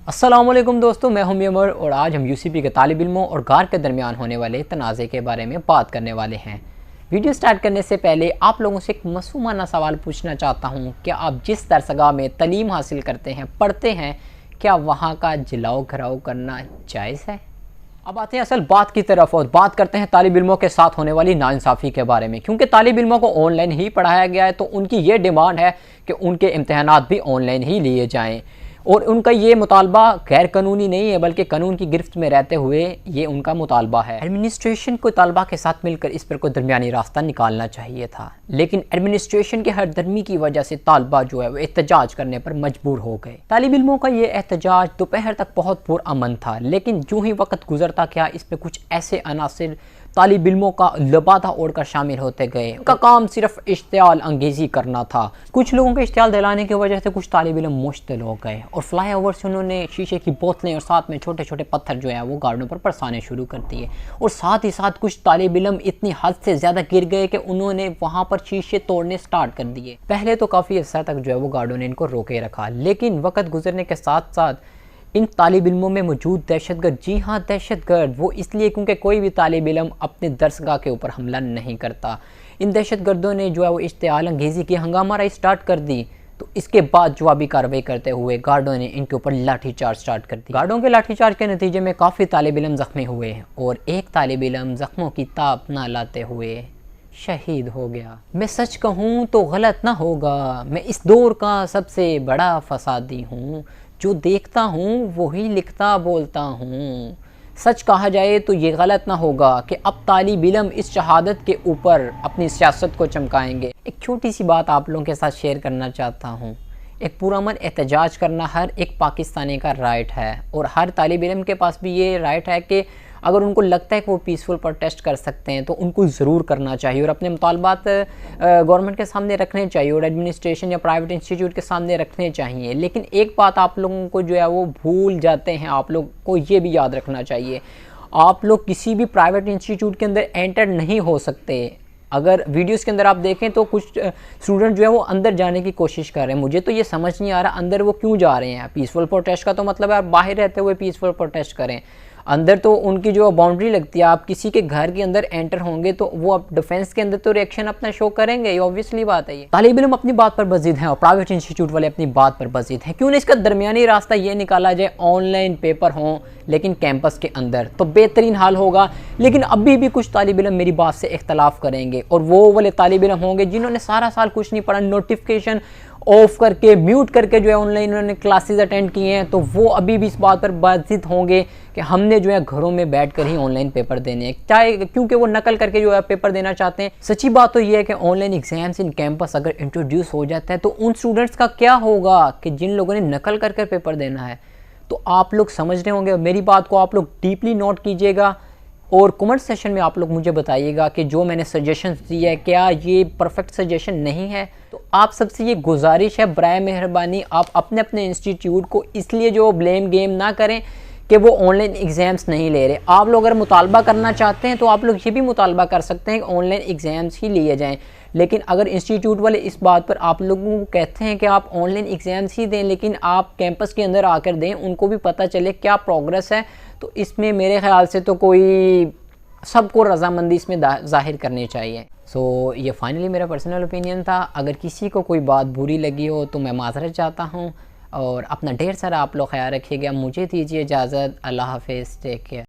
السلام علیکم دوستو، میں ہوں عمر اور آج ہم UCP کے طالب علموں اور غار کے درمیان ہونے والے تنازع کے بارے میں بات کرنے والے ہیں۔ ویڈیو سٹارٹ کرنے سے پہلے آپ لوگوں سے ایک معصومانہ سوال پوچھنا چاہتا ہوں کہ آپ جس درسگاہ میں تعلیم حاصل کرتے ہیں، پڑھتے ہیں، کیا وہاں کا جلاؤ گھراؤ کرنا جائز ہے؟ اب آتے ہیں اصل بات کی طرف اور بات کرتے ہیں طالب علموں کے ساتھ ہونے والی ناانصافی کے بارے میں۔ کیونکہ طالب علموں کو آن لائن ہی پڑھایا گیا ہے تو ان کی یہ ڈیمانڈ ہے کہ ان کے امتحانات بھی آن لائن ہی لیے جائیں، اور ان کا یہ مطالبہ غیر قانونی نہیں ہے بلکہ قانون کی گرفت میں رہتے ہوئے یہ ان کا مطالبہ ہے۔ ایڈمنسٹریشن کو طالبہ کے ساتھ مل کر اس پر کوئی درمیانی راستہ نکالنا چاہیے تھا، لیکن ایڈمنسٹریشن کے ہر درمی کی وجہ سے طالبہ جو ہے وہ احتجاج کرنے پر مجبور ہو گئے۔ طالب علموں کا یہ احتجاج دوپہر تک بہت پرامن تھا، لیکن جو ہی وقت گزرتا گیا اس پہ کچھ ایسے عناصر طالب علموں کا لبادہ اوڑھ کر شامل ہوتے گئے۔ ان کا کام صرف اشتعال انگیزی کرنا تھا۔ کچھ لوگوں کے اشتعال دلانے کی وجہ سے کچھ طالب علم مشتعل ہو گئے اور فلائی اوور سے انہوں نے شیشے کی بوتلیں اور ساتھ میں چھوٹے چھوٹے پتھر جو ہیں وہ گارڈوں پر برسانے شروع کر دیے، اور ساتھ ہی ساتھ کچھ طالب علم اتنی حد سے زیادہ گر گئے کہ انہوں نے وہاں پر شیشے توڑنے سٹارٹ کر دیے۔ پہلے تو کافی عرصہ تک جو ہے وہ گارڈوں نے ان کو روکے رکھا، لیکن وقت گزرنے کے ساتھ ساتھ ان طالب علموں میں موجود دہشت گرد، جی ہاں دہشت گرد، وہ اس لیے کیونکہ کوئی بھی طالب علم اپنے درسگاہ کے اوپر حملہ نہیں کرتا، ان دہشت گردوں نے جو ہے وہ اشتعال انگیزی کی ہنگامہ رائی سٹارٹ کر دی، تو اس کے بعد جوابی کارروائی کرتے ہوئے گارڈوں نے ان کے اوپر لاٹھی چارج سٹارٹ کر دی۔ گارڈوں کے لاٹھی چارج کے نتیجے میں کافی طالب علم زخمی ہوئے اور ایک طالب علم زخموں کی تاب نہ لاتے ہوئے شہید ہو گیا۔ میں سچ کہوں تو غلط نہ ہوگا، میں اس دور کا سب سے بڑا فسادی ہوں، جو دیکھتا ہوں وہی لکھتا بولتا ہوں۔ سچ کہا جائے تو یہ غلط نہ ہوگا کہ اب طالب علم اس شہادت کے اوپر اپنی سیاست کو چمکائیں گے۔ ایک چھوٹی سی بات آپ لوگوں کے ساتھ شیئر کرنا چاہتا ہوں۔ ایک پرامن احتجاج کرنا ہر ایک پاکستانی کا رائٹ ہے، اور ہر طالب علم کے پاس بھی یہ رائٹ ہے کہ اگر ان کو لگتا ہے کہ وہ پیسفل پروٹیسٹ کر سکتے ہیں تو ان کو ضرور کرنا چاہیے اور اپنے مطالبات گورنمنٹ کے سامنے رکھنے چاہیے اور ایڈمنسٹریشن یا پرائیویٹ انسٹیٹیوٹ کے سامنے رکھنے چاہیے۔ لیکن ایک بات آپ لوگوں کو جو ہے وہ بھول جاتے ہیں، آپ لوگ کو یہ بھی یاد رکھنا چاہیے، آپ لوگ کسی بھی پرائیویٹ انسٹیٹیوٹ کے اندر انٹر نہیں ہو سکتے۔ اگر ویڈیوز کے اندر آپ دیکھیں تو کچھ اسٹوڈنٹ جو ہے وہ اندر جانے کی کوشش کر رہے ہیں، مجھے تو یہ سمجھ نہیں آ رہا اندر وہ کیوں جا رہے ہیں۔ پیسفل پروٹیسٹ کا تو مطلب ہے آپ باہر رہتے ہوئے پیسفل پروٹیسٹ کریں، اندر تو ان کی جو باؤنڈری لگتی ہے، آپ کسی کے گھر کے اندر انٹر ہوں گے تو وہ اب ڈیفینس کے اندر تو ریئیکشن اپنا شو کریں گے، یہ اوبویسلی بات ہے۔ یہ طالب علم اپنی بات پر بضد ہیں اور پرائیویٹ انسٹیٹیوٹ والے اپنی بات پر بضد ہیں۔ کیوں نہیں اس کا درمیانی راستہ یہ نکالا جائے، آن لائن پیپر ہوں لیکن کیمپس کے اندر، تو بہترین حال ہوگا۔ لیکن ابھی بھی کچھ طالب علم میری بات سے اختلاف کریں گے، اور وہ والے طالب علم ہوں گے جنہوں نے سارا سال کچھ نہیں پڑھا، نوٹیفیکیشن آف کر کے میوٹ کر کے جو ہے آن لائن انہوں نے کلاسز اٹینڈ کیے ہیں، تو وہ ابھی بھی اس بات پر بضد ہوں گے کہ ہم نے جو ہے گھروں میں بیٹھ کر ہی آن لائن پیپر دینے ہیں، چاہے کیونکہ وہ نقل کر کے جو ہے پیپر دینا چاہتے ہیں۔ سچی بات تو یہ ہے کہ online exams in campus اگر انٹروڈیوس ہو جاتا ہے تو ان اسٹوڈنٹس کا کیا ہوگا کہ جن لوگوں نے نقل کر پیپر دینا ہے۔ تو آپ لوگ سمجھ رہے ہوں گے، میری بات کو آپ لوگ ڈیپلی نوٹ کیجئے گا، اور کمنٹ سیشن میں آپ لوگ مجھے بتائیے گا کہ جو میں نے سجیشنز دی ہے کیا یہ پرفیکٹ سجیشن نہیں ہے۔ تو آپ سب سے یہ گزارش ہے، برائے مہربانی آپ اپنے انسٹیٹیوٹ کو اس لیے جو بلیم گیم نہ کریں کہ وہ آن لائن ایگزامز نہیں لے رہے۔ آپ لوگ اگر مطالبہ کرنا چاہتے ہیں تو آپ لوگ یہ بھی مطالبہ کر سکتے ہیں کہ آن لائن ایگزامز ہی لیے جائیں، لیکن اگر انسٹیٹیوٹ والے اس بات پر آپ لوگوں کو کہتے ہیں کہ آپ آن لائن ایگزامز ہی دیں لیکن آپ کیمپس کے اندر آ کر دیں، ان کو بھی پتہ چلے کیا پروگرس ہے، تو اس میں میرے خیال سے تو کوئی سب کو رضامندی اس میں ظاہر کرنی چاہیے۔ یہ فائنلی میرا پرسنل اوپینین تھا۔ اگر کسی کو کوئی بات بری لگی ہو تو میں معذرت چاہتا ہوں، اور اپنا ڈھیر سارا آپ لوگ خیال رکھیے گا۔ مجھے دیجیے اجازت، اللہ حافظ، ٹیک کیئر۔